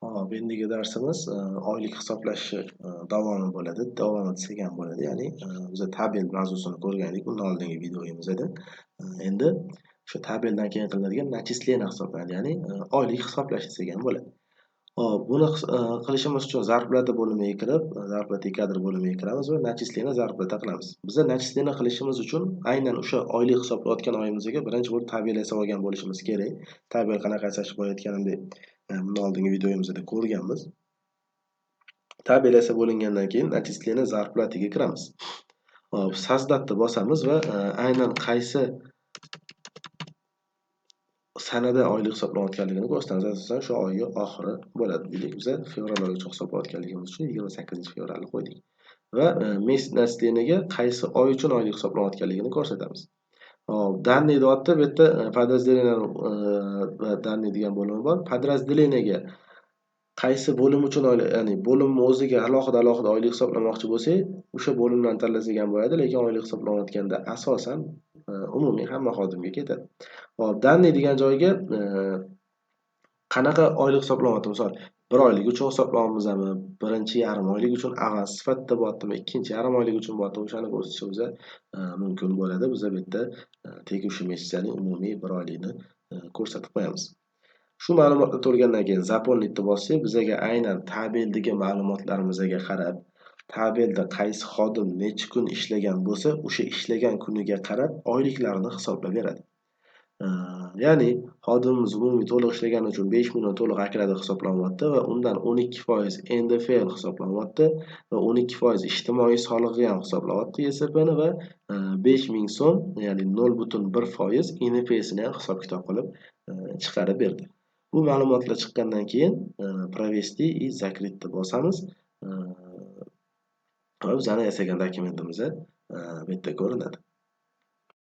Hop, endigi darsimiz oylik hisoblashi davomi bo'ladi. Davomi desak ham bo'ladi. Ya'ni biz tabel mavzusini ko'rgandik undan oldingi videomizda. Endi o'sha tabeldan keyin qilinadigan начисление hisoblanadi. Ya'ni oylik hisoblash desak ham bo'ladi. Hop, buni qilishimiz uchun zarplata bo'limiga kirib, zarplata kadr bo'limiga kiramiz va начисление zarplata qilamiz. Biza начисление qilishimiz uchun aynan o'sha oylik hisoblayotgan oyimizga birinchi bo'lib tabel yasab olgan bo'lishimiz kerak. Tabel qanaqa yasashni bo'layotganini bundan oldingi videomizda ko'rganmiz. Tabel yasab bo'lingandan keyin начисление zarplatiga kiramiz. Hop, sozdatni bosamiz va aynan qaysi sanada oylik hisoblanayotganligini ko'rsatamiz. Asosan shu oyga oxiri bo'ladi deylik. Biz fevral oyigacha hisoblayotganligimiz uchun 28-fevralni qo'ydik. Va месяц начислениеga qaysi oy uchun oylik hisoblanayotganligini ko'rsatamiz. Hop, данный deyapti. Bu yerda подразделение va данный degan bo'limi bor. Подразделениеga qaysi bo'lim uchun ya'ni bo'limni o'ziga alohida oylik hisoblamoqchi bo'lsak, o'sha bo'limdan tanlasak ham bo'ladi, lekin oylik hisoblanayotganda asosan umumiy hamma xodimga ketadi. Hop, данный degan joyga qanaqa oylik hisoblanyapti? Misol, 1 oylik uchun hisoblayapmizmi? Birinchi yarim oylik uchun avans sifatida bo'lyaptimi? Ikkinchi yarim oylik uchun bo'lyaptimi? O'shani ko'rsatishimiz mumkin bo'ladi. Biz bu yerda tegishli messenjaning umumiy 1 oylikni ko'rsatib qo'yamiz. Shu ma'lumotni to'lgandan keyin zaполнитni bossak, bizaga aynan tabeldagi ma'lumotlarimizga qarab, tabelda qaysi xodim necha kun ishlagan bo'lsa, o'sha ishlagan kuniga qarab oyliklarini hisoblab beradi. Ya'ni xodimimiz umumiy to'liq ishlagani uchun 5000 dan to'liq akradi hisoblanyapti va undan 12% NDFL hisoblanyapti va 12% ijtimoiy solig'i ham hisoblayapti YSPni va 5000 so'm, ya'ni 0,1% INPSini ham hisob-kitob qilib chiqarib berdi. Bu ma'lumotlar chiqqandan keyin провести и закрытni bosamiz. Va bizning yasagan dokumentimiz bu yerda ko'rinadi.